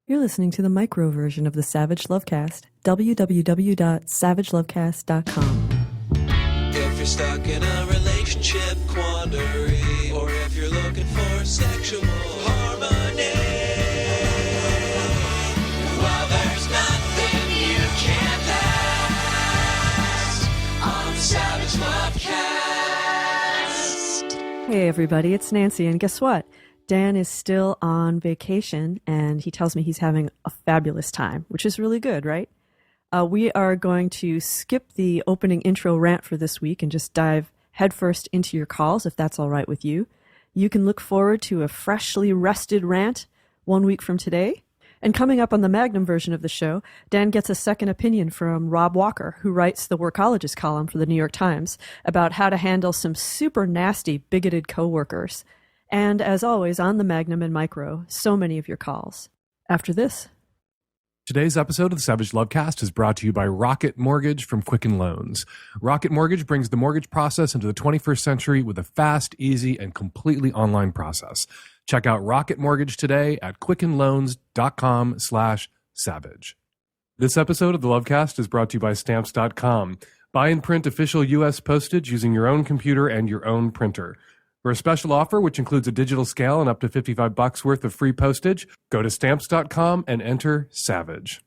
You're listening to the micro version of the Savage Lovecast. www.savagelovecast.com. If you're stuck in a relationship quandary, or if you're looking for sexual harmony, well, there's nothing you can't ask on the Savage Lovecast. Hey everybody, it's Nancy, and guess what? Dan is still on vacation, and he tells me he's having a fabulous time, which is really good, right? We are going to skip the opening intro rant for this week and just dive headfirst into your calls, if that's all right with you. You can look forward to a freshly rested rant 1 week from today. And coming up on the Magnum version of the show, Dan gets a second opinion from Rob Walker, who writes the Workologist column for the New York Times, about how to handle some super nasty, bigoted coworkers. And as always, on the Magnum and Micro, so many of your calls. After this. Today's episode of the Savage Lovecast is brought to you by Rocket Mortgage from Quicken Loans. Rocket Mortgage brings the mortgage process into the 21st century with a fast, easy, and completely online process. Check out Rocket Mortgage today at quickenloans.com/savage. This episode of the Lovecast is brought to you by Stamps.com. Buy and print official U.S. postage using your own computer and your own printer. For a special offer, which includes a digital scale and up to $55 worth of free postage, go to Stamps.com and enter SAVAGE.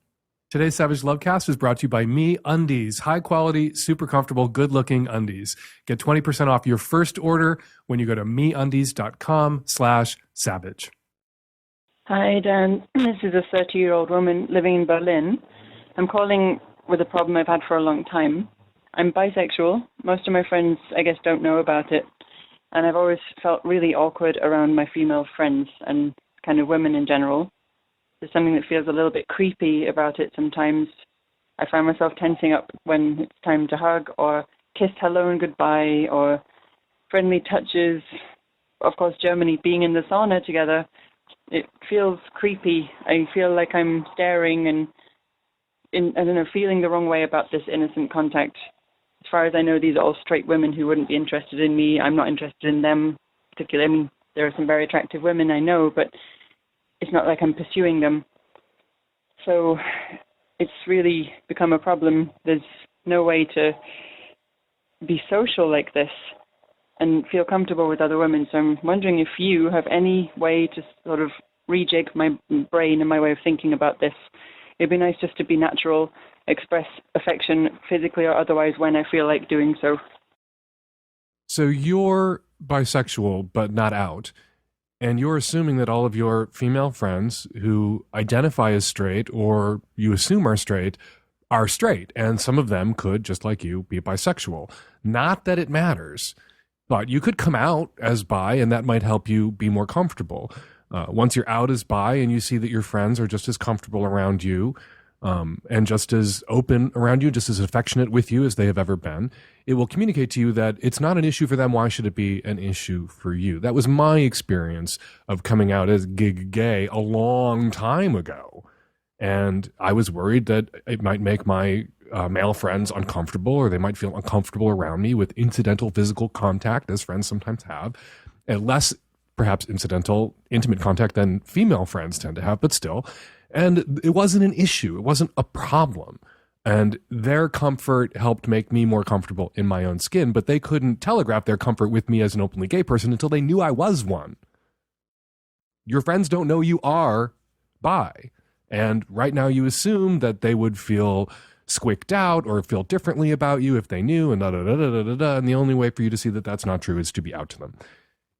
Today's Savage Lovecast is brought to you by MeUndies, high-quality, super comfortable, good-looking undies. Get 20% off your first order when you go to MeUndies.com/savage. Hi, Dan. This is a 30-year-old woman living in Berlin. I'm calling with a problem I've had for a long time. I'm bisexual. Most of my friends, I guess, don't know about it. And I've always felt really awkward around my female friends and kind of women in general. There's something that feels a little bit creepy about it sometimes. I find myself tensing up when it's time to hug or kiss hello and goodbye or friendly touches. Of course, Germany being in the sauna together, it feels creepy. I feel like I'm staring and, feeling the wrong way about this innocent contact. As far as I know, these are all straight women who wouldn't be interested in me. I'm not interested in them particularly. I mean, there are some very attractive women I know, but it's not like I'm pursuing them. So it's really become a problem. There's no way to be social like this and feel comfortable with other women. So I'm wondering if you have any way to sort of rejig my brain and my way of thinking about this. It'd be nice just to be natural, express affection physically or otherwise when I feel like doing so. So you're bisexual, but not out. And you're assuming that all of your female friends who identify as straight or you assume are straight. And some of them could, just like you, be bisexual. Not that it matters, but you could come out as bi and that might help you be more comfortable. Once you're out as bi and you see that your friends are just as comfortable around you and just as open around you, just as affectionate with you as they have ever been, it will communicate to you that it's not an issue for them. Why should it be an issue for you? That was my experience of coming out as gay a long time ago. And I was worried that it might make my male friends uncomfortable, or they might feel uncomfortable around me with incidental physical contact, as friends sometimes have, and less perhaps incidental, intimate contact than female friends tend to have, but still. And it wasn't an issue. It wasn't a problem. And their comfort helped make me more comfortable in my own skin, but they couldn't telegraph their comfort with me as an openly gay person until they knew I was one. Your friends don't know you are bi. And right now you assume that they would feel squicked out or feel differently about you if they knew, and da-da-da-da-da-da. And the only way for you to see that that's not true is to be out to them.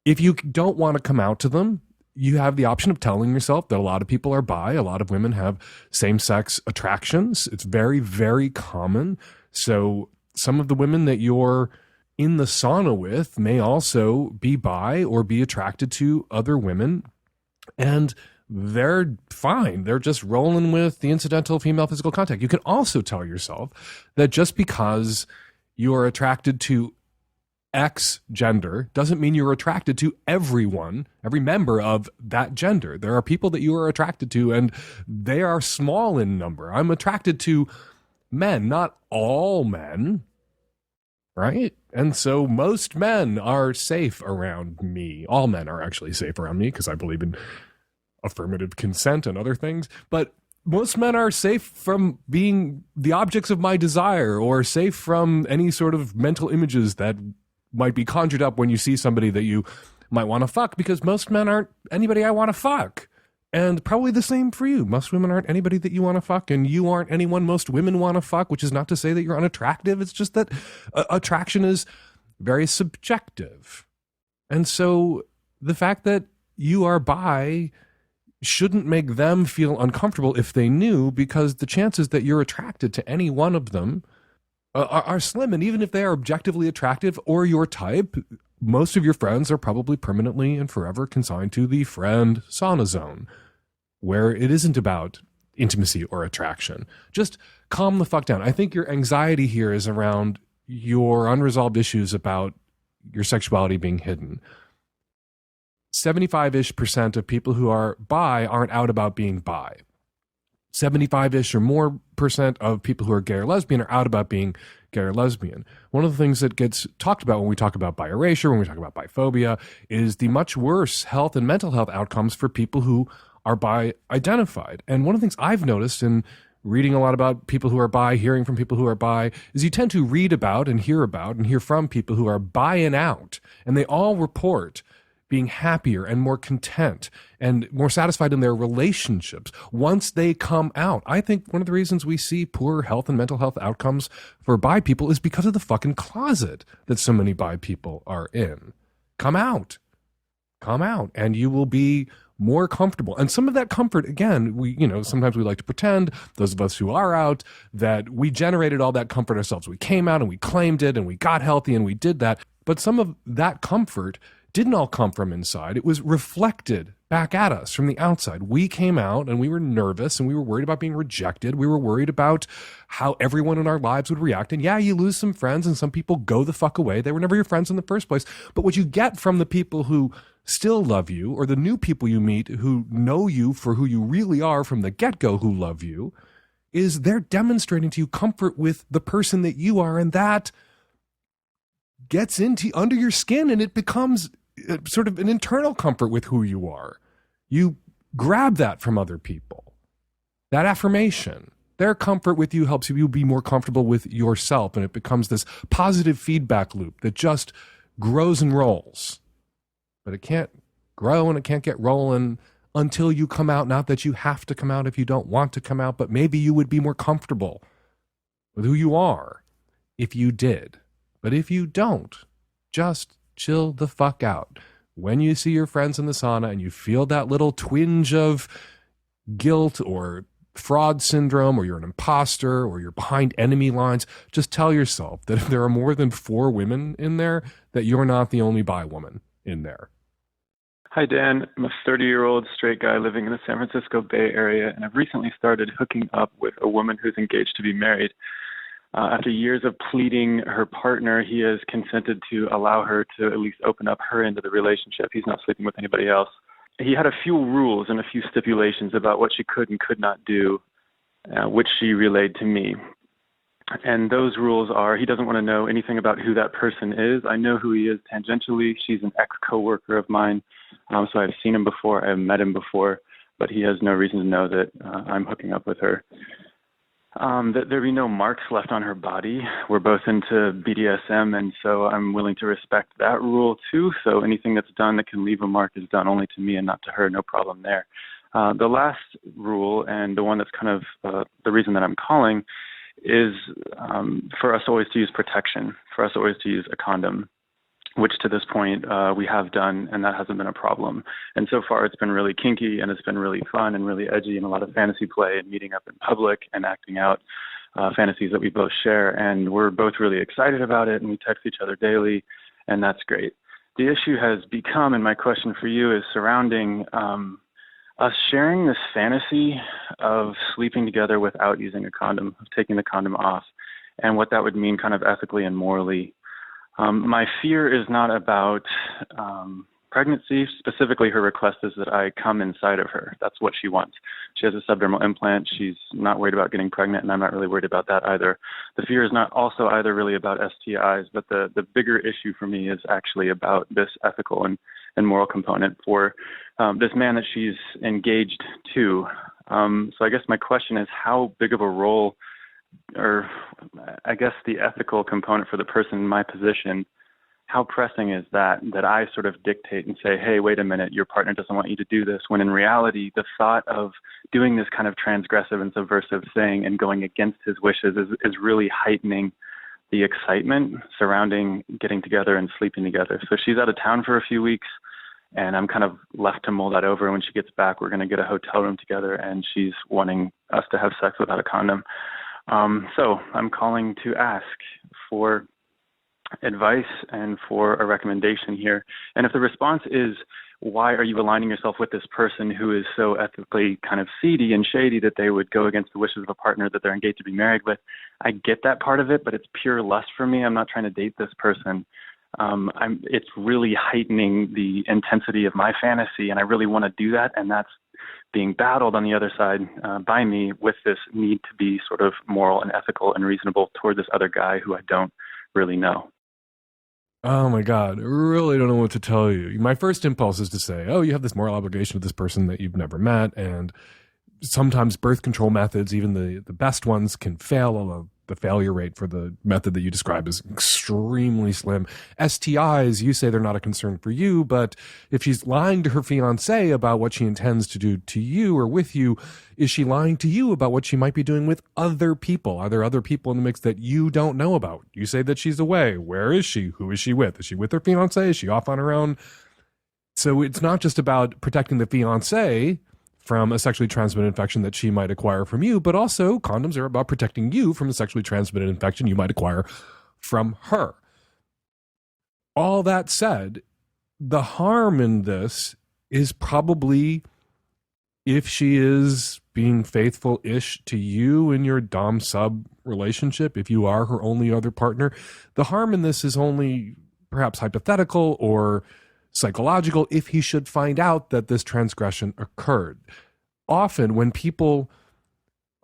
If you don't want to come out to them, you have the option of telling yourself that a lot of people are bi. A lot of women have same-sex attractions. It's very, very common. So some of the women that you're in the sauna with may also be bi or be attracted to other women. And they're fine. They're just rolling with the incidental female physical contact. You can also tell yourself that just because you are attracted to X gender doesn't mean you're attracted to everyone, every member of that gender. There are people that you are attracted to, and they are small in number. I'm attracted to men, not all men, right? And so most men are safe around me. All men are actually safe around me because I believe in affirmative consent and other things, but most men are safe from being the objects of my desire, or safe from any sort of mental images that might be conjured up when you see somebody that you might want to fuck, because most men aren't anybody I want to fuck. And probably the same for you. Most women aren't anybody that you want to fuck, and you aren't anyone most women want to fuck, which is not to say that you're unattractive. It's just that attraction is very subjective. And so the fact that you are bi shouldn't make them feel uncomfortable if they knew, because the chances that you're attracted to any one of them are slim. And even if they are objectively attractive or your type, most of your friends are probably permanently and forever consigned to the friend sauna zone, where it isn't about intimacy or attraction. Just calm the fuck down. I think your anxiety here is around your unresolved issues about your sexuality being hidden. 75-ish% of people who are bi aren't out about being bi. 75-ish or more percent of people who are gay or lesbian are out about being gay or lesbian. One of the things that gets talked about when we talk about bi erasure, when we talk about biphobia, is the much worse health and mental health outcomes for people who are bi identified. And one of the things I've noticed in reading a lot about people who are bi, hearing from people who are bi, is you tend to read about and hear from people who are bi-ing out, and they all report being happier and more content and more satisfied in their relationships once they come out. I think one of the reasons we see poor health and mental health outcomes for bi people is because of the fucking closet that so many bi people are in. Come out, and you will be more comfortable. And some of that comfort, again, sometimes we like to pretend, those of us who are out, that we generated all that comfort ourselves. We came out and we claimed it and we got healthy and we did that. But some of that comfort didn't all come from inside. It was reflected back at us from the outside. We came out and we were nervous and we were worried about being rejected. We were worried about how everyone in our lives would react. And yeah, you lose some friends and some people go the fuck away. They were never your friends in the first place. But what you get from the people who still love you, or the new people you meet who know you for who you really are from the get-go, who love you, is they're demonstrating to you comfort with the person that you are, and that gets into under your skin, and it becomes sort of an internal comfort with who you are. You grab that from other people. That affirmation, their comfort with you helps you be more comfortable with yourself, and it becomes this positive feedback loop that just grows and rolls. But it can't grow and it can't get rolling until you come out. Not that you have to come out if you don't want to come out, but maybe you would be more comfortable with who you are if you did. But if you don't, just chill the fuck out. When you see your friends in the sauna and you feel that little twinge of guilt or fraud syndrome, or you're an imposter, or you're behind enemy lines, just tell yourself that if there are more than 4 women in there, that you're not the only bi woman in there. Hi, Dan. I'm a 30-year-old straight guy living in the San Francisco Bay Area, and I've recently started hooking up with a woman who's engaged to be married. After years of pleading her partner, he has consented to allow her to at least open up her end of the relationship. He's not sleeping with anybody else. He had a few rules and a few stipulations about what she could and could not do, which she relayed to me. And those rules are, he doesn't want to know anything about who that person is. I know who he is tangentially. She's an ex-coworker of mine, so I've seen him before. I've met him before, but he has no reason to know that I'm hooking up with her. That there be no marks left on her body. We're both into BDSM, and so I'm willing to respect that rule too. So anything that's done that can leave a mark is done only to me and not to her. No problem there. The last rule, and the one that's kind of the reason that I'm calling, is for us always to use protection, for us always to use a condom, which to this point we have done, and that hasn't been a problem. And so far it's been really kinky, and it's been really fun and really edgy, and a lot of fantasy play and meeting up in public and acting out fantasies that we both share. And we're both really excited about it, and we text each other daily, and that's great. The issue has become, and my question for you is surrounding us sharing this fantasy of sleeping together without using a condom, of taking the condom off, and what that would mean kind of ethically and morally. My fear is not about pregnancy. Specifically, her request is that I come inside of her. That's what she wants. She has a subdermal implant. She's not worried about getting pregnant, and I'm not really worried about that either. The fear is not also either really about STIs, but the bigger issue for me is actually about this ethical and moral component for this man that she's engaged to. So I guess my question is, how big of a role, or I guess the ethical component for the person in my position, how pressing is that I sort of dictate and say, hey, wait a minute, your partner doesn't want you to do this, when in reality, the thought of doing this kind of transgressive and subversive thing and going against his wishes is really heightening the excitement surrounding getting together and sleeping together. So she's out of town for a few weeks, and I'm kind of left to mull that over. When she gets back, we're going to get a hotel room together, and she's wanting us to have sex without a condom. So I'm calling to ask for advice and for a recommendation here. And if the response is, why are you aligning yourself with this person who is so ethically kind of seedy and shady that they would go against the wishes of a partner that they're engaged to be married with? I get that part of it, but it's pure lust for me. I'm not trying to date this person. It's really heightening the intensity of my fantasy, and I really want to do that, and that's being battled on the other side by me with this need to be sort of moral and ethical and reasonable toward this other guy who I don't really know. Oh my God, I really don't know what to tell you. My first impulse is to say, oh, you have this moral obligation to this person that you've never met, and sometimes birth control methods, even the best ones, can fail, although the failure rate for the method that you describe is extremely slim. STIs, you say they're not a concern for you, but if she's lying to her fiancé about what she intends to do to you or with you, is she lying to you about what she might be doing with other people? Are there other people in the mix that you don't know about? You say that she's away. Where is she? Who is she with? Is she with her fiancé? Is she off on her own? So it's not just about protecting the fiancé from a sexually transmitted infection that she might acquire from you, but also condoms are about protecting you from a sexually transmitted infection you might acquire from her. All that said, the harm in this is probably if she is being faithful-ish to you in your dom-sub relationship, if you are her only other partner. The harm in this is only perhaps hypothetical or psychological if he should find out that this transgression occurred. Often when people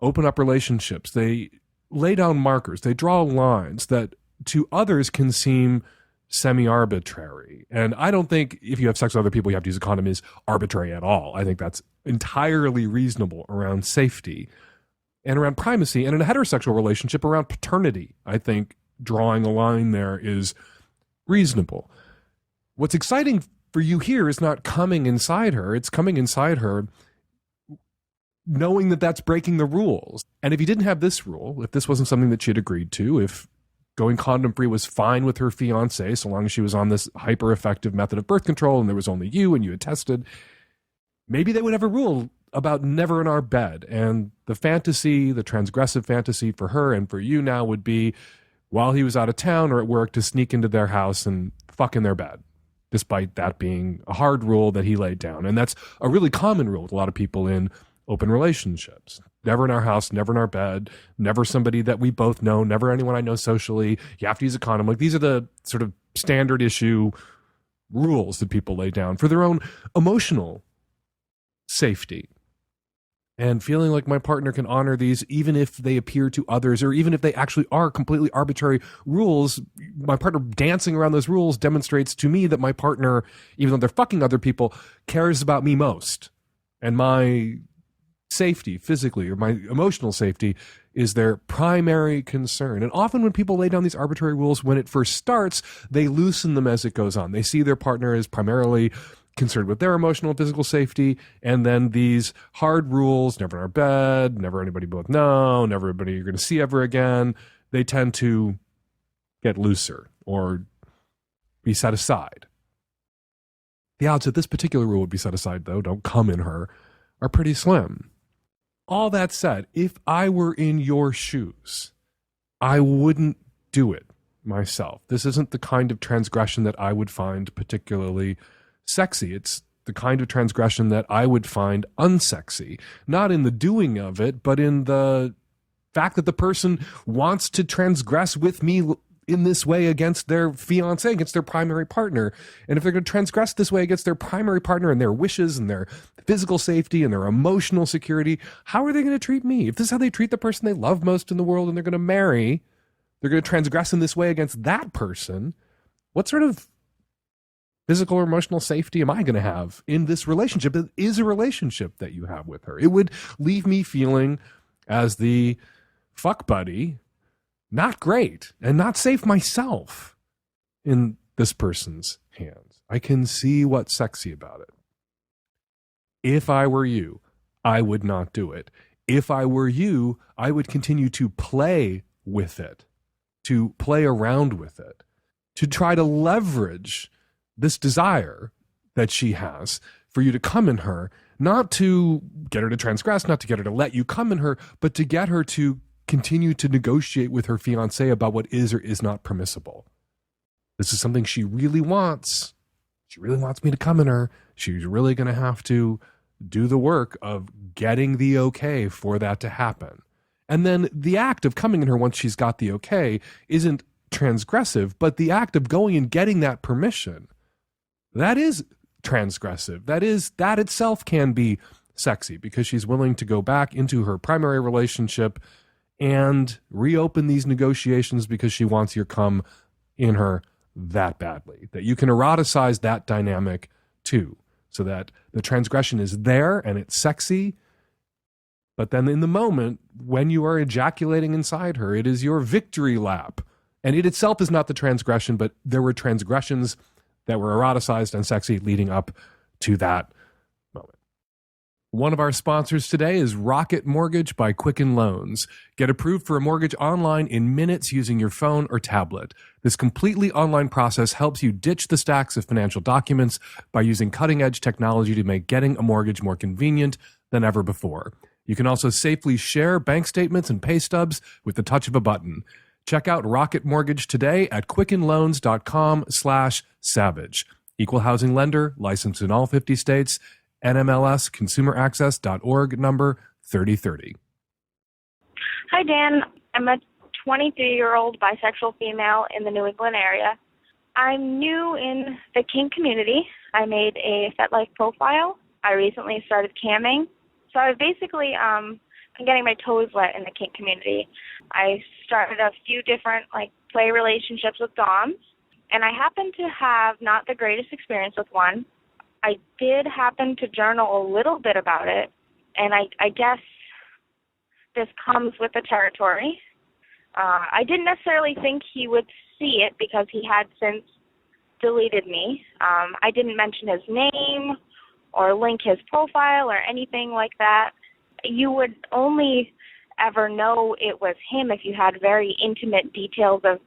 open up relationships, they lay down markers, they draw lines that to others can seem semi-arbitrary. And I don't think if you have sex with other people, you have to use a condom is arbitrary at all. I think that's entirely reasonable around safety and around primacy. And in a heterosexual relationship, around paternity, I think drawing a line there is reasonable. What's exciting for you here is not coming inside her. It's coming inside her knowing that that's breaking the rules. And if you didn't have this rule, if this wasn't something that she had agreed to, if going condom-free was fine with her fiancé, so long as she was on this hyper-effective method of birth control and there was only you and you had tested, maybe they would have a rule about never in our bed. And the fantasy, the transgressive fantasy for her and for you now would be, while he was out of town or at work, to sneak into their house and fuck in their bed, despite that being a hard rule that he laid down. And that's a really common rule with a lot of people in open relationships. Never in our house, never in our bed, never somebody that we both know, never anyone I know socially. You have to use a condom. Like, these are the sort of standard issue rules that people lay down for their own emotional safety. And feeling like my partner can honor these even if they appear to others, or even if they actually are completely arbitrary rules, my partner dancing around those rules demonstrates to me that my partner, even though they're fucking other people, cares about me most. And my safety physically, or my emotional safety, is their primary concern. And often when people lay down these arbitrary rules, when it first starts, they loosen them as it goes on. They see their partner as primarily concerned with their emotional and physical safety, and then these hard rules, never in our bed, never anybody both know, never anybody you're going to see ever again, they tend to get looser or be set aside. The odds that this particular rule would be set aside, though, don't come in her, are pretty slim. All that said, if I were in your shoes, I wouldn't do it myself. This isn't the kind of transgression that I would find particularly sexy. It's the kind of transgression that I would find unsexy, not in the doing of it, but in the fact that the person wants to transgress with me in this way against their fiance, against their primary partner, and if they're going to transgress this way against their primary partner and their wishes and their physical safety and their emotional security, how are they going to treat me? If this is how they treat the person they love most in the world and they're going to marry, they're going to transgress in this way against that person, what sort of physical or emotional safety am I going to have in this relationship? It is a relationship that you have with her. It would leave me feeling, as the fuck buddy, not great and not safe myself in this person's hands. I can see what's sexy about it. If I were you, I would not do it. If I were you, I would continue to play with it, to play around with it, to try to leverage this desire that she has for you to come in her, not to get her to transgress, not to get her to let you come in her, but to get her to continue to negotiate with her fiancé about what is or is not permissible. This is something she really wants. She really wants me to come in her. She's really going to have to do the work of getting the okay for that to happen. And then the act of coming in her once she's got the okay isn't transgressive, but the act of going and getting that permission, that is transgressive. That itself can be sexy, because she's willing to go back into her primary relationship and reopen these negotiations because she wants your cum in her that badly, that you can eroticize that dynamic too, so that the transgression is there and it's sexy. But then in the moment when you are ejaculating inside her, it is your victory lap. And it itself is not the transgression, but there were transgressions that were eroticized and sexy leading up to that moment. One of our sponsors today is Rocket Mortgage by Quicken Loans. Get approved for a mortgage online in minutes using your phone or tablet. This completely online process helps you ditch the stacks of financial documents by using cutting-edge technology to make getting a mortgage more convenient than ever before. You can also safely share bank statements and pay stubs with the touch of a button. Check out Rocket Mortgage today at quickenloans.com/savage. Equal housing lender, licensed in all 50 states, NMLS consumeraccess.org number 3030. Hi, Dan. I'm a 23-year-old bisexual female in the New England area. I'm new in the kink community. I made a FetLife profile. I recently started camming. So I've basically been getting my toes wet in the kink community. I started a few different play relationships with doms, and I happened to have not the greatest experience with one. I did happen to journal a little bit about it, and I guess this comes with the territory. I didn't necessarily think he would see it because he had since deleted me. I didn't mention his name or link his profile or anything like that. You would only ever know it was him if you had very intimate details of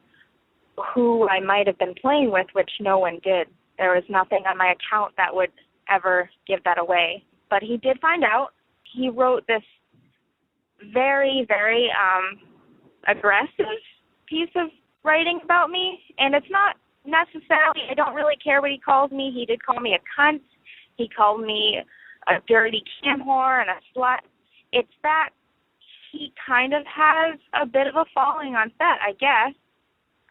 who I might have been playing with, which no one did. There was nothing on my account that would ever give that away. But he did find out. He wrote this very, very aggressive piece of writing about me, and it's not necessarily, I don't really care what he calls me. He did call me a cunt. He called me a dirty cam whore and a slut. It's that he kind of has a bit of a following on Fet, I guess.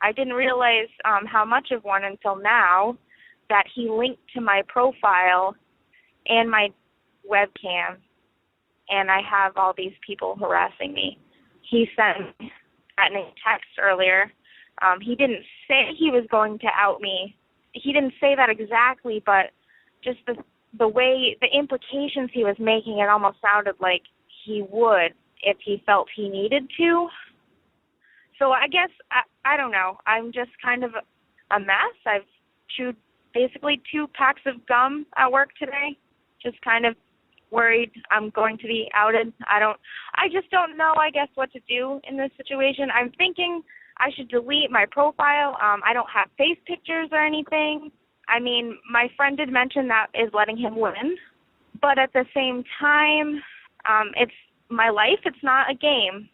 I didn't realize how much of one until now, that he linked to my profile and my webcam, and I have all these people harassing me. He sent that in a text earlier. He didn't say he was going to out me. He didn't say that exactly, but just the way, the implications he was making, it almost sounded like he would if he felt he needed to. So I guess, I don't know. I'm just kind of a mess. I've chewed basically 2 packs of gum at work today. Just kind of worried I'm going to be outed. I just don't know, I guess, what to do in this situation. I'm thinking I should delete my profile. I don't have face pictures or anything. I mean, my friend did mention that is letting him win. But at the same time, it's my life. It's not a game.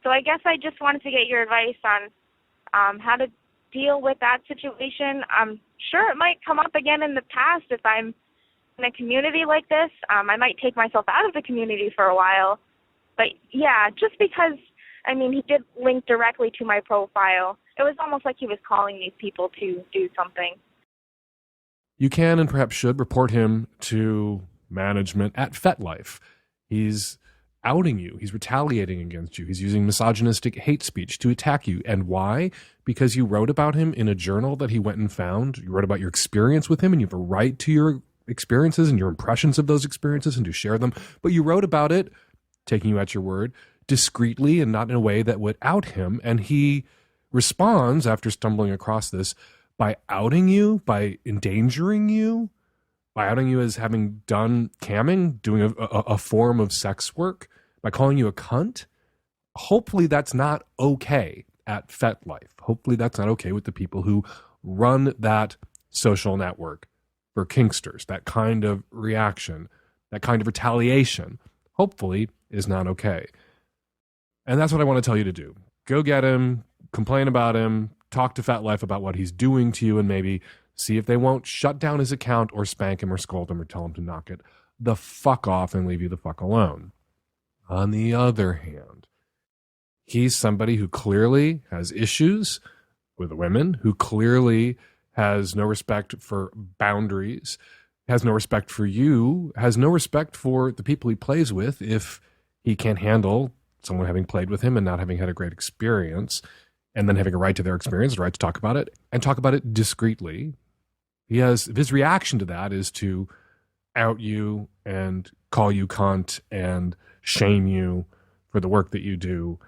So I guess I just wanted to get your advice on how to deal with that situation. I'm sure it might come up again in the past if I'm in a community like this. I might take myself out of the community for a while. But, yeah, just because, I mean, he did link directly to my profile, it was almost like he was calling these people to do something. You can and perhaps should report him to management at FetLife. He's outing you. He's retaliating against you. He's using misogynistic hate speech to attack you. And why? Because you wrote about him in a journal that he went and found. You wrote about your experience with him, and you have a right to your experiences and your impressions of those experiences and to share them. But you wrote about it, taking you at your word, discreetly and not in a way that would out him. And he responds after stumbling across this by outing you, by endangering you, by outing you as having done camming, doing a form of sex work, by calling you a cunt. Hopefully that's not okay at FetLife. Hopefully that's not okay with the people who run that social network for kinksters. That kind of reaction, that kind of retaliation, hopefully is not okay. And that's what I want to tell you to do. Go get him, complain about him, talk to FetLife about what he's doing to you, and maybe see if they won't shut down his account or spank him or scold him or tell him to knock it the fuck off and leave you the fuck alone. On the other hand, he's somebody who clearly has issues with women, who clearly has no respect for boundaries, has no respect for you, has no respect for the people he plays with if he can't handle someone having played with him and not having had a great experience, and then having a right to their experience, a right to talk about it, and talk about it discreetly. His reaction to that is to out you and call you cunt and shame you for the work that you do.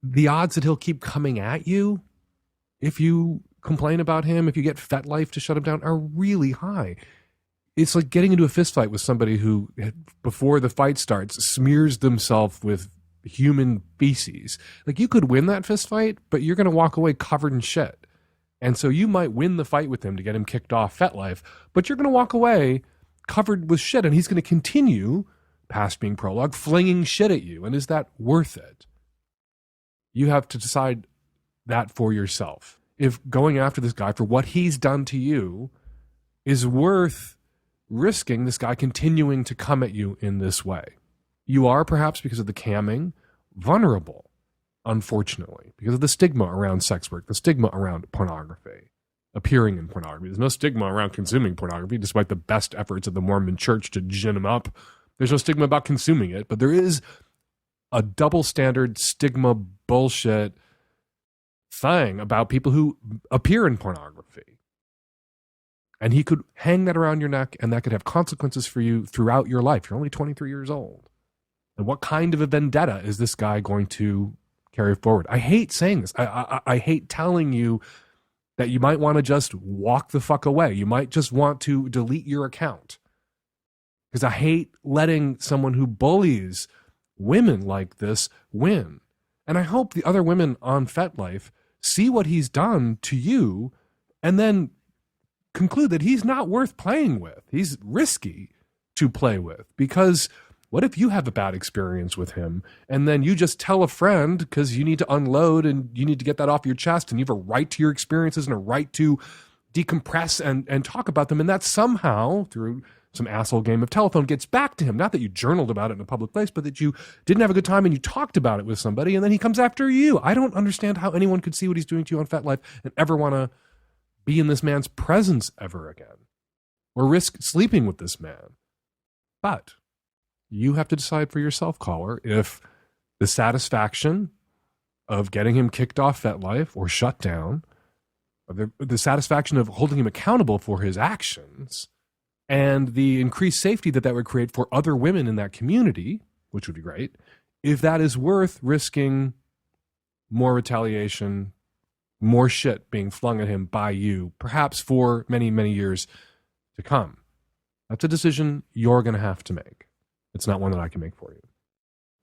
The odds that he'll keep coming at you if you complain about him, if you get FetLife to shut him down, are really high. It's like getting into a fist fight with somebody who, before the fight starts, smears themselves with human feces. Like, you could win that fist fight, but you're going to walk away covered in shit. And so you might win the fight with him to get him kicked off FetLife, but you're going to walk away covered with shit, and he's going to continue, past being prologue, flinging shit at you. And is that worth it? You have to decide that for yourself. If going after this guy for what he's done to you is worth risking this guy continuing to come at you in this way. You are, perhaps because of the camming, vulnerable, unfortunately, because of the stigma around sex work, the stigma around pornography, appearing in pornography. There's no stigma around consuming pornography, despite the best efforts of the Mormon church to gin him up. There's no stigma about consuming it, but there is a double standard stigma bullshit thing about people who appear in pornography. And he could hang that around your neck, and that could have consequences for you throughout your life. You're only 23 years old. And what kind of a vendetta is this guy going to carry forward? I hate saying this. I hate telling you that you might want to just walk the fuck away. You might just want to delete your account. Because I hate letting someone who bullies women like this win. And I hope the other women on FetLife see what he's done to you and then conclude that he's not worth playing with. He's risky to play with, because what if you have a bad experience with him and then you just tell a friend because you need to unload and you need to get that off your chest, and you have a right to your experiences and a right to decompress and talk about them, and that somehow through some asshole game of telephone gets back to him. Not that you journaled about it in a public place, but that you didn't have a good time and you talked about it with somebody, and then he comes after you. I don't understand how anyone could see what he's doing to you on FetLife and ever want to be in this man's presence ever again, or risk sleeping with this man. But you have to decide for yourself, caller, if the satisfaction of getting him kicked off FetLife or shut down, or the satisfaction of holding him accountable for his actions, and the increased safety that would create for other women in that community, which would be great, if that is worth risking more retaliation, more shit being flung at him by you, perhaps for many, many years to come. That's a decision you're going to have to make. It's not one that I can make for you.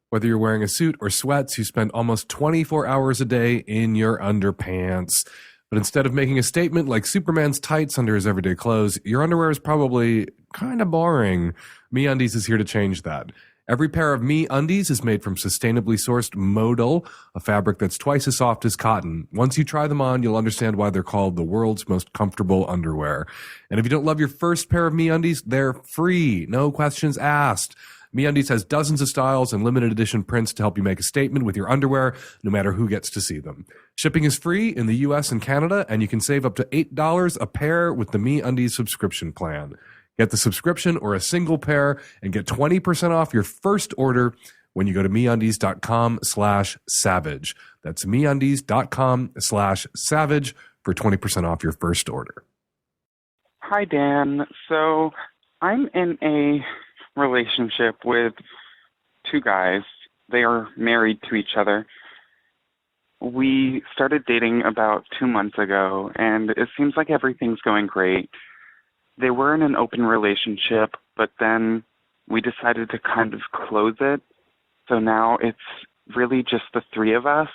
Whether you're wearing a suit or sweats, you spend almost 24 hours a day in your underpants. But instead of making a statement like Superman's tights under his everyday clothes, your underwear is probably kind of boring. MeUndies is here to change that. Every pair of MeUndies is made from sustainably sourced modal, a fabric that's twice as soft as cotton. Once you try them on, you'll understand why they're called the world's most comfortable underwear. And if you don't love your first pair of MeUndies, they're free. No questions asked. MeUndies has dozens of styles and limited edition prints to help you make a statement with your underwear, no matter who gets to see them. Shipping is free in the US and Canada, and you can save up to $8 a pair with the MeUndies subscription plan. Get the subscription or a single pair and get 20% off your first order when you go to MeUndies.com/savage. That's MeUndies.com/savage for 20% off your first order. Hi, Dan. So I'm in a relationship with two guys. They are married to each other. We started dating about 2 months ago, and it seems like everything's going great. They were in an open relationship, but then we decided to kind of close it. So now it's really just the three of us.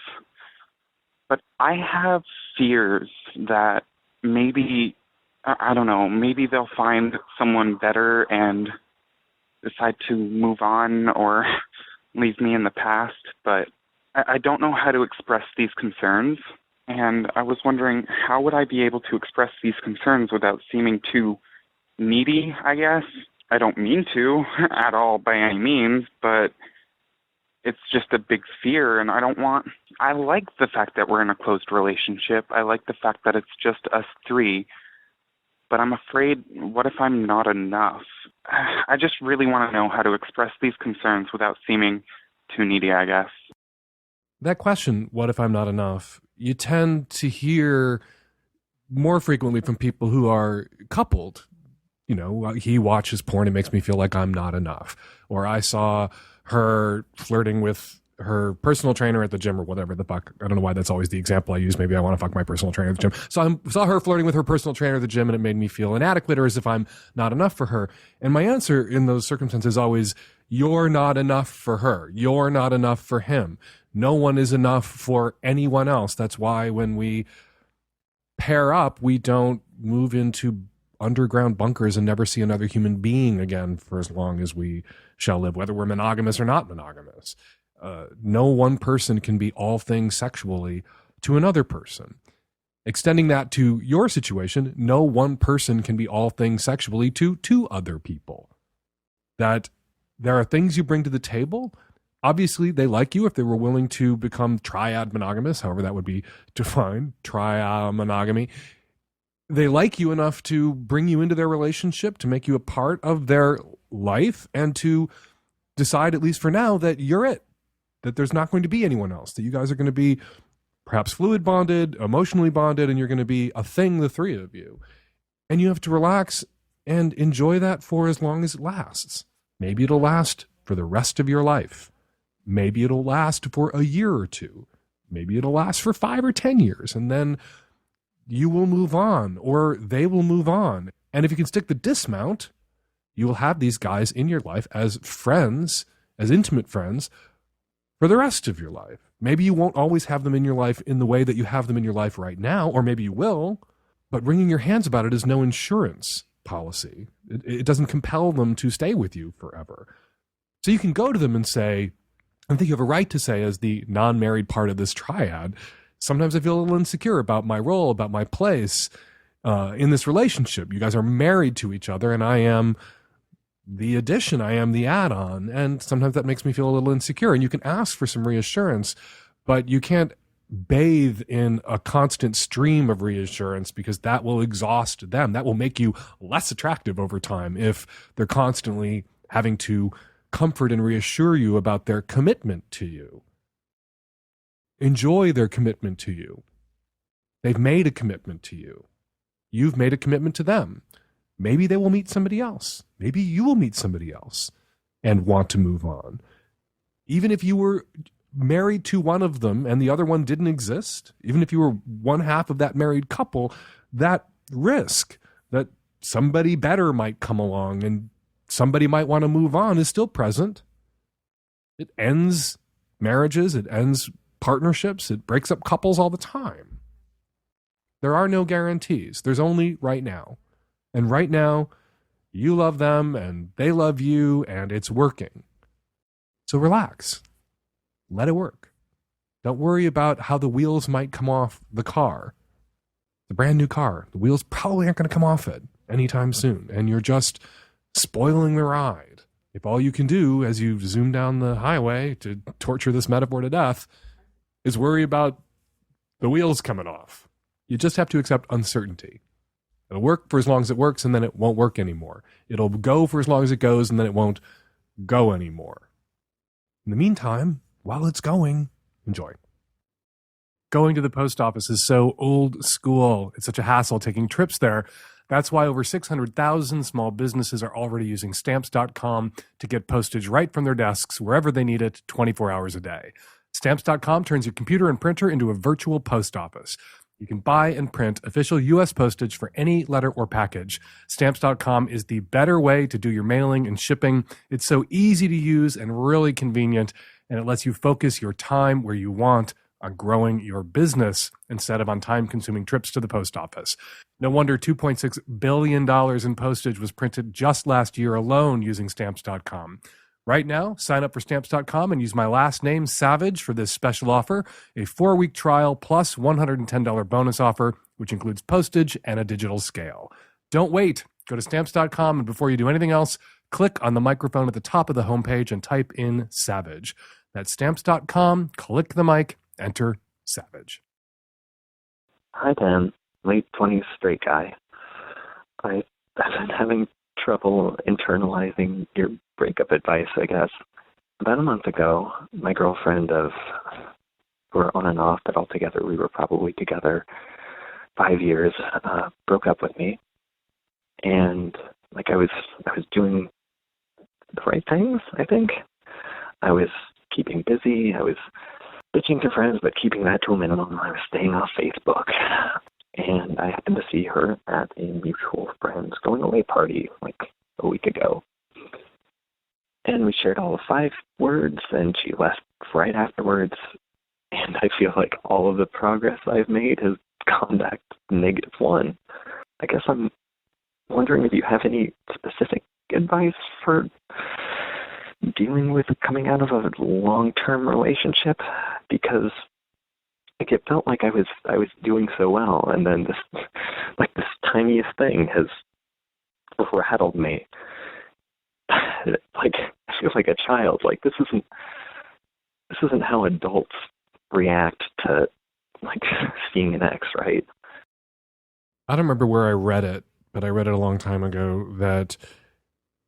But I have fears that maybe, I don't know, maybe they'll find someone better and decide to move on or leave me in the past. But I don't know how to express these concerns. And I was wondering, how would I be able to express these concerns without seeming too needy, I guess? I don't mean to at all by any means, but it's just a big fear, and I like the fact that we're in a closed relationship. I like the fact that it's just us three, but I'm afraid, what if I'm not enough? I just really want to know how to express these concerns without seeming too needy, I guess. That question, what if I'm not enough, you tend to hear more frequently from people who are coupled. You know, he watches porn and makes me feel like I'm not enough. Or I saw her flirting with her personal trainer at the gym or whatever the fuck. I don't know why that's always the example I use. Maybe I want to fuck my personal trainer at the gym. So I saw her flirting with her personal trainer at the gym and it made me feel inadequate or as if I'm not enough for her. And my answer in those circumstances is always, you're not enough for her. You're not enough for him. No one is enough for anyone else. That's why when we pair up, we don't move into underground bunkers and never see another human being again for as long as we shall live, whether we're monogamous or not monogamous. No one person can be all things sexually to another person. Extending that to your situation, no one person can be all things sexually to two other people. That there are things you bring to the table. Obviously, they like you if they were willing to become triad monogamous, however that would be defined, triad monogamy. They like you enough to bring you into their relationship, to make you a part of their life, and to decide, at least for now, that you're it, that there's not going to be anyone else, that you guys are going to be perhaps fluid bonded, emotionally bonded, and you're going to be a thing, the three of you. And you have to relax and enjoy that for as long as it lasts. Maybe it'll last for the rest of your life. Maybe it'll last for a year or two. Maybe it'll last for 5 or 10 years, and then you will move on, or they will move on. And if you can stick the dismount, you will have these guys in your life as friends, as intimate friends, for the rest of your life. Maybe you won't always have them in your life in the way that you have them in your life right now, or maybe you will, but wringing your hands about it is no insurance policy. It doesn't compel them to stay with you forever. So you can go to them and say, I think you have a right to say, as the non-married part of this triad, sometimes I feel a little insecure about my role, about my place in this relationship. You guys are married to each other, and I am the addition, I am the add-on, and sometimes that makes me feel a little insecure. And you can ask for some reassurance, but you can't bathe in a constant stream of reassurance, because that will exhaust them. That will make you less attractive over time if they're constantly having to comfort and reassure you about their commitment to you. Enjoy their commitment to you. They've made a commitment to you. You've made a commitment to them. Maybe they will meet somebody else. Maybe you will meet somebody else and want to move on. Even if you were married to one of them and the other one didn't exist, even if you were one half of that married couple, that risk that somebody better might come along and somebody might want to move on is still present. It ends marriages, it ends partnerships, it breaks up couples all the time. There are no guarantees. There's only right now. And right now, you love them and they love you and it's working. So relax. Let it work. Don't worry about how the wheels might come off the car. It's a brand new car. The wheels probably aren't going to come off it anytime soon. And you're just spoiling the ride. If all you can do as you zoom down the highway to torture this metaphor to death is worry about the wheels coming off, you just have to accept uncertainty. It'll work for as long as it works, and then it won't work anymore. It'll go for as long as it goes, and then it won't go anymore. In the meantime, while it's going, enjoy. Going to the post office is so old school. It's such a hassle taking trips there. That's why over 600,000 small businesses are already using Stamps.com to get postage right from their desks wherever they need it 24 hours a day. Stamps.com turns your computer and printer into a virtual post office. You can buy and print official U.S. postage for any letter or package. Stamps.com is the better way to do your mailing and shipping. It's so easy to use and really convenient, and it lets you focus your time where you want on growing your business instead of on time-consuming trips to the post office. No wonder $2.6 billion in postage was printed just last year alone using Stamps.com. Right now, sign up for Stamps.com and use my last name, Savage, for this special offer, a 4-week trial plus $110 bonus offer, which includes postage and a digital scale. Don't wait. Go to Stamps.com, and before you do anything else, click on the microphone at the top of the homepage and type in Savage. That's Stamps.com, click the mic, enter Savage. Hi, Dan. Late 20s straight guy. I've been having trouble internalizing your breakup advice, I guess. About a month ago, my girlfriend of, we were on and off, but altogether we were probably together 5 years, broke up with me. And I was doing the right things, I think. I was keeping busy. I was bitching to friends, but keeping that to a minimum. I was staying off Facebook. And I happened to see her at a mutual friend's going away party a week ago. And we shared all the 5 words, and she left right afterwards. And I feel like all of the progress I've made has gone back to -1. I guess I'm wondering if you have any specific advice for dealing with coming out of a long-term relationship, because it felt like I was doing so well, and then this tiniest thing has rattled me. I feel like a child. This isn't how adults react to seeing an ex, right? I don't remember where I read it, but I read it a long time ago that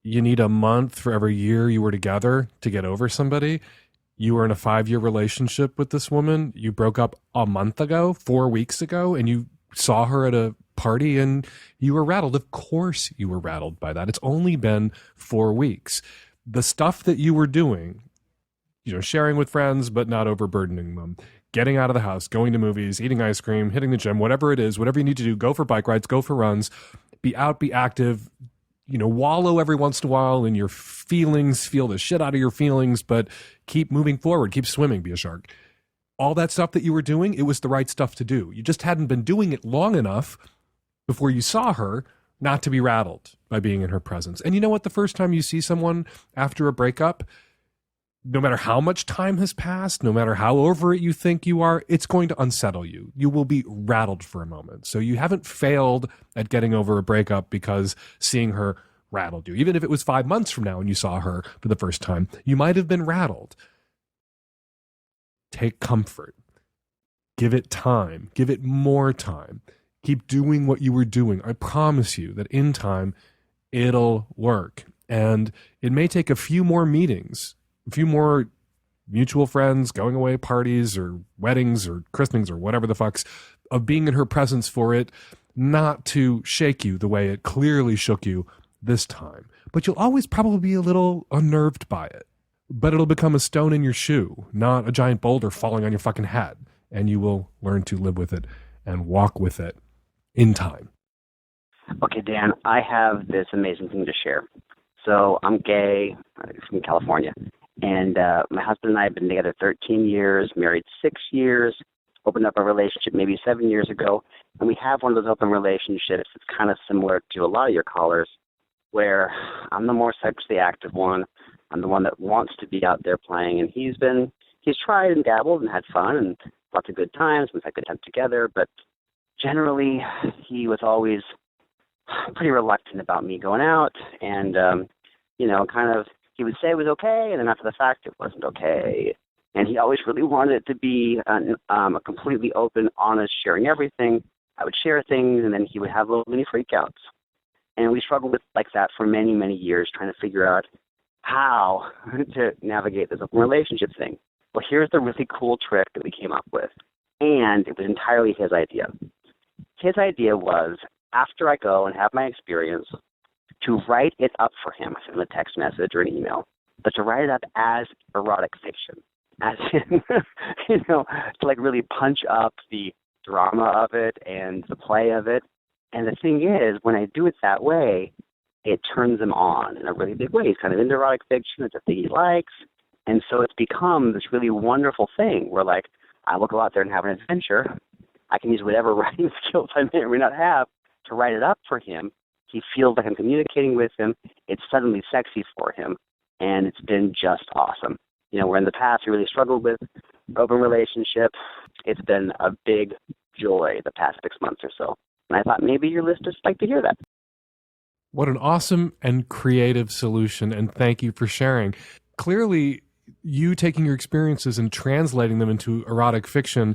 you need a month for every year you were together to get over somebody. You were in a 5-year relationship with this woman. You broke up a month ago, 4 weeks ago, and you saw her at a party and you were rattled. Of course you were rattled by that. It's only been 4 weeks. The stuff that you were doing, sharing with friends but not overburdening them, getting out of the house, going to movies, eating ice cream, hitting the gym, whatever it is, whatever you need to do, go for bike rides, go for runs, be out, be active, wallow every once in a while in your feelings, feel the shit out of your feelings, but keep moving forward, keep swimming, be a shark. All that stuff that you were doing, it was the right stuff to do. You just hadn't been doing it long enough before you saw her not to be rattled by being in her presence. And you know what? The first time you see someone after a breakup, no matter how much time has passed, no matter how over it you think you are, it's going to unsettle you. You will be rattled for a moment. So you haven't failed at getting over a breakup because seeing her rattled you. Even if it was 5 months from now and you saw her for the first time, you might have been rattled. Take comfort. Give it time. Give it more time. Keep doing what you were doing. I promise you that in time, it'll work. And it may take a few more meetings, a few more mutual friends, going away parties or weddings or christenings or whatever the fucks, of being in her presence for it not to shake you the way it clearly shook you this time. But you'll always probably be a little unnerved by it. But it'll become a stone in your shoe, not a giant boulder falling on your fucking head. And you will learn to live with it and walk with it in time. Okay, Dan, I have this amazing thing to share. So I'm gay, from California. And my husband and I have been together 13 years, married 6 years, opened up a relationship maybe 7 years ago. And we have one of those open relationships that's kind of similar to a lot of your callers, where I'm the more sexually active one. I'm the one that wants to be out there playing. And he's tried and dabbled and had fun and lots of good times. We've had good times together. But generally, he was always pretty reluctant about me going out and, he would say it was okay, and then after the fact, it wasn't okay. And he always really wanted it to be a completely open, honest, sharing everything. I would share things, and then he would have little mini freakouts. And we struggled with like that for many, many years, trying to figure out how to navigate this open relationship thing. Well, here's the really cool trick that we came up with, and it was entirely his idea. His idea was, after I go and have my experience, to write it up for him, send him a text message or an email, but to write it up as erotic fiction, as in, to like really punch up the drama of it and the play of it. And the thing is, when I do it that way, it turns him on in a really big way. He's kind of into erotic fiction. It's a thing he likes. And so it's become this really wonderful thing where, like, I will go out there and have an adventure. I can use whatever writing skills I may or may not have to write it up for him. He feels like I'm communicating with him. It's suddenly sexy for him, and it's been just awesome. Where in the past we really struggled with open relationships, it's been a big joy the past 6 months or so. And I thought maybe your listeners would like to hear that. What an awesome and creative solution, and thank you for sharing. Clearly, you taking your experiences and translating them into erotic fiction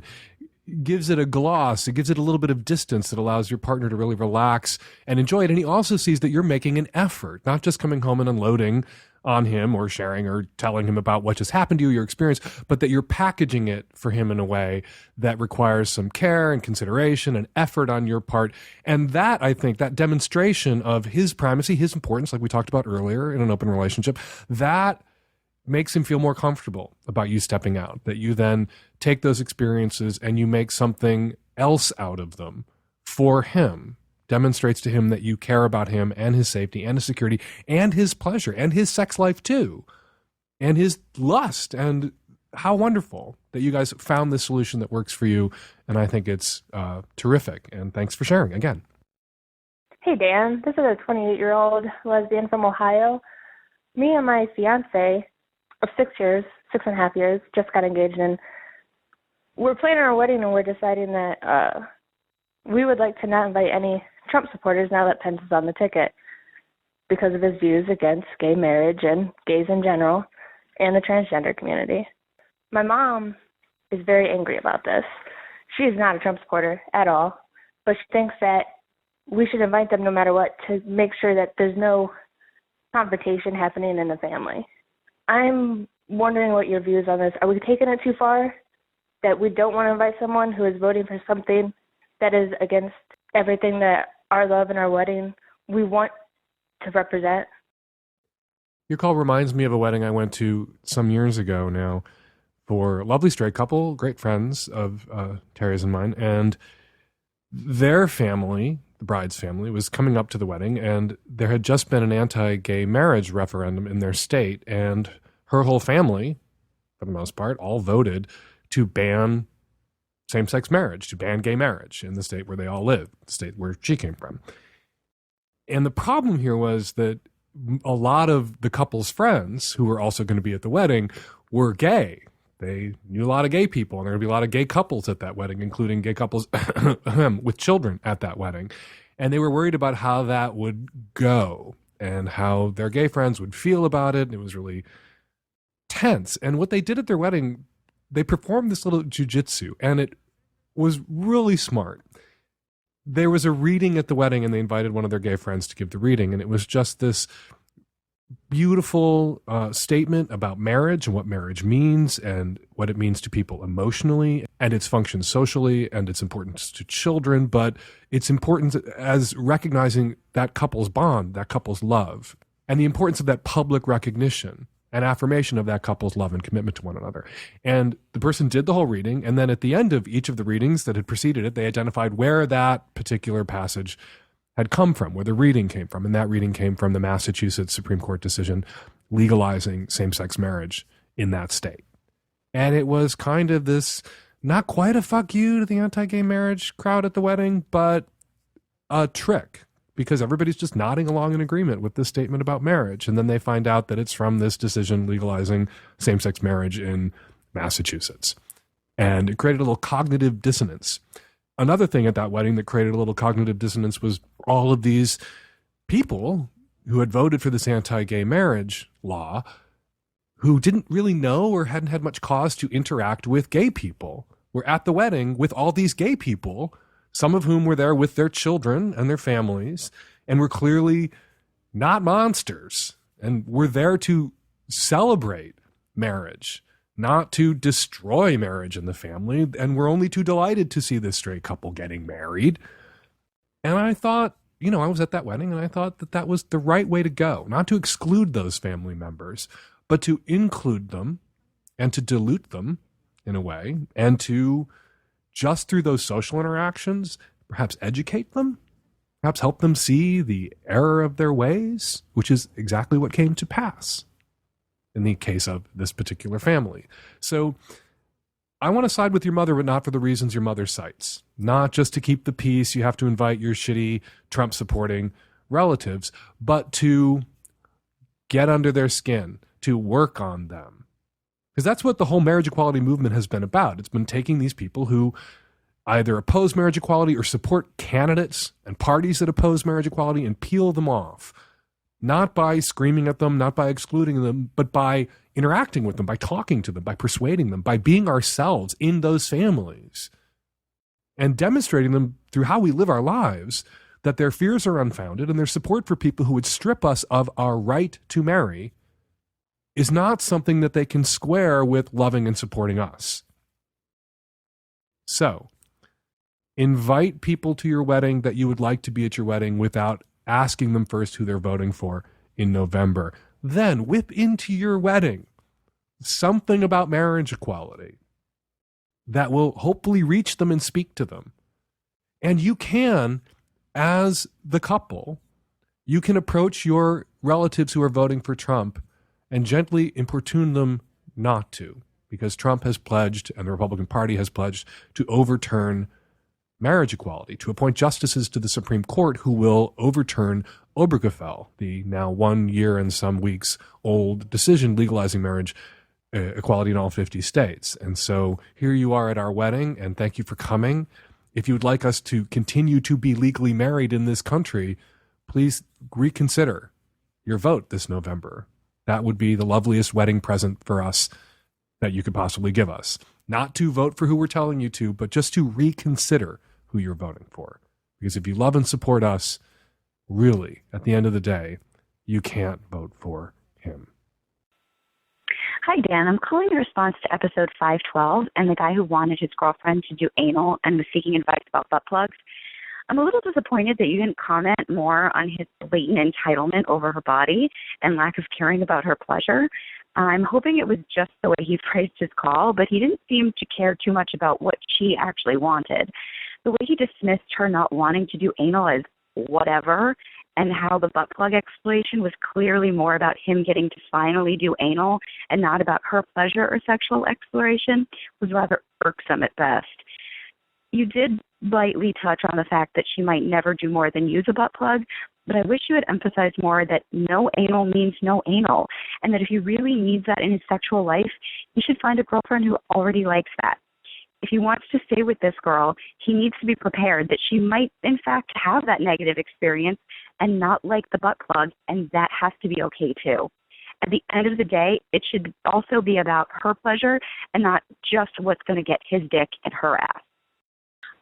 gives it a gloss. It gives it a little bit of distance that allows your partner to really relax and enjoy it. And he also sees that you're making an effort, not just coming home and unloading on him or sharing or telling him about what just happened to you, your experience, but that you're packaging it for him in a way that requires some care and consideration and effort on your part. And that, I think, that demonstration of his primacy, his importance, like we talked about earlier in an open relationship, that makes him feel more comfortable about you stepping out, that you then take those experiences and you make something else out of them for him, demonstrates to him that you care about him and his safety and his security and his pleasure and his sex life too, and his lust. And how wonderful that you guys found this solution that works for you. And I think it's terrific. And thanks for sharing again. Hey, Dan. This is a 28-year-old lesbian from Ohio. Me and my fiance of 6.5 years, just got engaged, and we're planning our wedding, and we're deciding that we would like to not invite any Trump supporters now that Pence is on the ticket because of his views against gay marriage and gays in general and the transgender community. My mom is very angry about this. She is not a Trump supporter at all, but she thinks that we should invite them no matter what to make sure that there's no confrontation happening in the family. I'm wondering what your views on this. Are we taking it too far that we don't want to invite someone who is voting for something that is against everything that our love and our wedding we want to represent? Your call reminds me of a wedding I went to some years ago now for a lovely straight couple, great friends of Terry's and mine, and their family, the bride's family, was coming up to the wedding, and there had just been an anti-gay marriage referendum in their state, and her whole family, for the most part, all voted to ban same-sex marriage, to ban gay marriage in the state where they all live, the state where she came from. And the problem here was that a lot of the couple's friends, who were also going to be at the wedding, were gay. They knew a lot of gay people, and there would be a lot of gay couples at that wedding, including gay couples with children at that wedding. And they were worried about how that would go and how their gay friends would feel about it. And it was really tense. And what they did at their wedding, they performed this little jujitsu, and it was really smart. There was a reading at the wedding, and they invited one of their gay friends to give the reading. And it was just this beautiful statement about marriage and what marriage means and what it means to people emotionally and its function socially and its importance to children, but its importance as recognizing that couple's bond, that couple's love, and the importance of that public recognition and affirmation of that couple's love and commitment to one another. And the person did the whole reading, and then at the end of each of the readings that had preceded it, they identified where that particular passage had come from, where the reading came from. And that reading came from the Massachusetts Supreme Court decision legalizing same-sex marriage in that state. And it was kind of this, not quite a fuck you to the anti-gay marriage crowd at the wedding, but a trick, because everybody's just nodding along in agreement with this statement about marriage. And then they find out that it's from this decision legalizing same-sex marriage in Massachusetts. And it created a little cognitive dissonance. Another thing at that wedding that created a little cognitive dissonance was all of these people who had voted for this anti-gay marriage law, who didn't really know or hadn't had much cause to interact with gay people, were at the wedding with all these gay people, some of whom were there with their children and their families, and were clearly not monsters, and were there to celebrate marriage, not to destroy marriage in the family, and were only too delighted to see this straight couple getting married. And I thought, I was at that wedding, and I thought that that was the right way to go, not to exclude those family members, but to include them and to dilute them in a way, and to, just through those social interactions, perhaps educate them, perhaps help them see the error of their ways, which is exactly what came to pass in the case of this particular family. So I want to side with your mother, but not for the reasons your mother cites. Not just to keep the peace, you have to invite your shitty Trump-supporting relatives, but to get under their skin, to work on them. Because that's what the whole marriage equality movement has been about. It's been taking these people who either oppose marriage equality or support candidates and parties that oppose marriage equality and peel them off. Not by screaming at them, not by excluding them, but by interacting with them, by talking to them, by persuading them, by being ourselves in those families and demonstrating them through how we live our lives that their fears are unfounded and their support for people who would strip us of our right to marry is not something that they can square with loving and supporting us. So, invite people to your wedding that you would like to be at your wedding without asking them first who they're voting for in November. Then whip into your wedding something about marriage equality that will hopefully reach them and speak to them. And you can, as the couple, you can approach your relatives who are voting for Trump and gently importune them not to, because Trump has pledged and the Republican Party has pledged to overturn marriage equality, to appoint justices to the Supreme Court who will overturn Obergefell, the now 1 year and some weeks old decision legalizing marriage equality in all 50 states. And so here you are at our wedding, and thank you for coming. If you would like us to continue to be legally married in this country, please reconsider your vote this November. That would be the loveliest wedding present for us that you could possibly give us. Not to vote for who we're telling you to, but just to reconsider who you're voting for. Because if you love and support us, really, at the end of the day, you can't vote for him. Hi, Dan. I'm calling in response to episode 512 and the guy who wanted his girlfriend to do anal and was seeking advice about butt plugs. I'm a little disappointed that you didn't comment more on his blatant entitlement over her body and lack of caring about her pleasure. I'm hoping it was just the way he phrased his call, but he didn't seem to care too much about what she actually wanted. The way he dismissed her not wanting to do anal as whatever, and how the butt plug exploration was clearly more about him getting to finally do anal and not about her pleasure or sexual exploration, was rather irksome at best. You did lightly touch on the fact that she might never do more than use a butt plug, but I wish you had emphasized more that no anal means no anal, and that if he really needs that in his sexual life, he should find a girlfriend who already likes that. If he wants to stay with this girl, he needs to be prepared that she might, in fact, have that negative experience and not like the butt plug, and that has to be okay too. At the end of the day, it should also be about her pleasure and not just what's going to get his dick in her ass.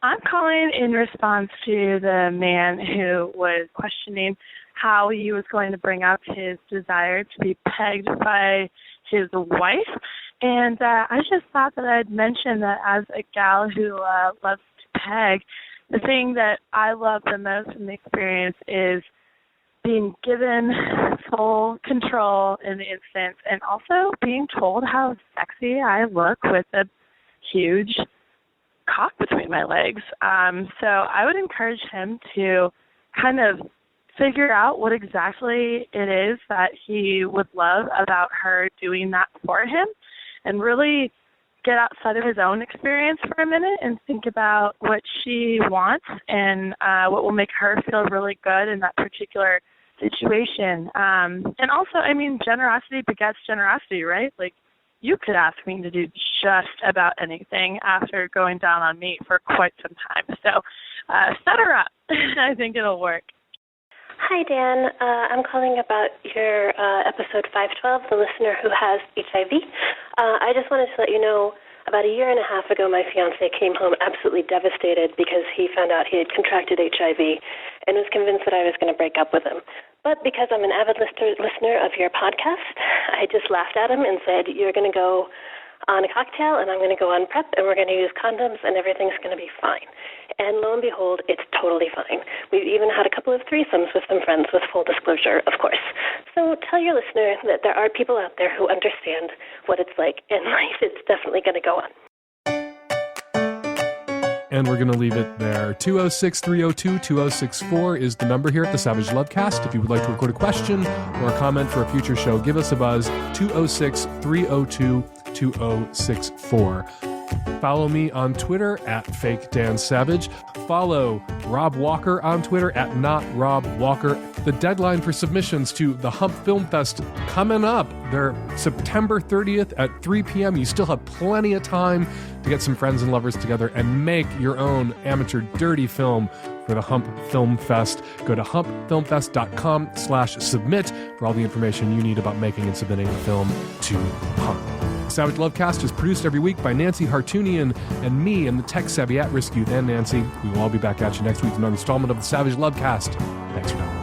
I'm calling in response to the man who was questioning how he was going to bring up his desire to be pegged by his wife. And I just thought that I'd mention that as a gal who loves to peg, the thing that I love the most in the experience is being given full control in the instance, and also being told how sexy I look with a huge cock between my legs. So I would encourage him to kind of figure out what exactly it is that he would love about her doing that for him, and really get outside of his own experience for a minute and think about what she wants and what will make her feel really good in that particular situation. And also, I mean, generosity begets generosity, right? Like, you could ask me to do just about anything after going down on me for quite some time. So set her up. I think it'll work. Hi, Dan. I'm calling about your episode 512, the listener who has HIV. I just wanted to let you know, about a year and a half ago, my fiancé came home absolutely devastated because he found out he had contracted HIV and was convinced that I was going to break up with him. But because I'm an avid listener of your podcast, I just laughed at him and said, you're going to go on a cocktail and I'm going to go on PrEP and we're going to use condoms and everything's going to be fine. And lo and behold, it's totally fine. We've even had a couple of threesomes with some friends with full disclosure, of course. So tell your listener that there are people out there who understand what it's like in life. It's definitely going to go on. And we're going to leave it there. 206-302-2064 is the number here at the Savage Lovecast. If you would like to record a question or a comment for a future show, give us a buzz, 206-302-2064. Follow me on Twitter at FakeDanSavage. Follow Rob Walker on Twitter at NotRobWalker. The deadline for submissions to the Hump Film Fest coming up. They're September 30th at 3 p.m. You still have plenty of time to get some friends and lovers together and make your own amateur dirty film for the Hump Film Fest. Go to humpfilmfest.com/submit for all the information you need about making and submitting a film to Hump. Savage Lovecast is produced every week by Nancy Hartunian and me and the tech-savvy at-risk youth and Nancy. We will all be back at you next week with another installment of the Savage Lovecast. Thanks for now.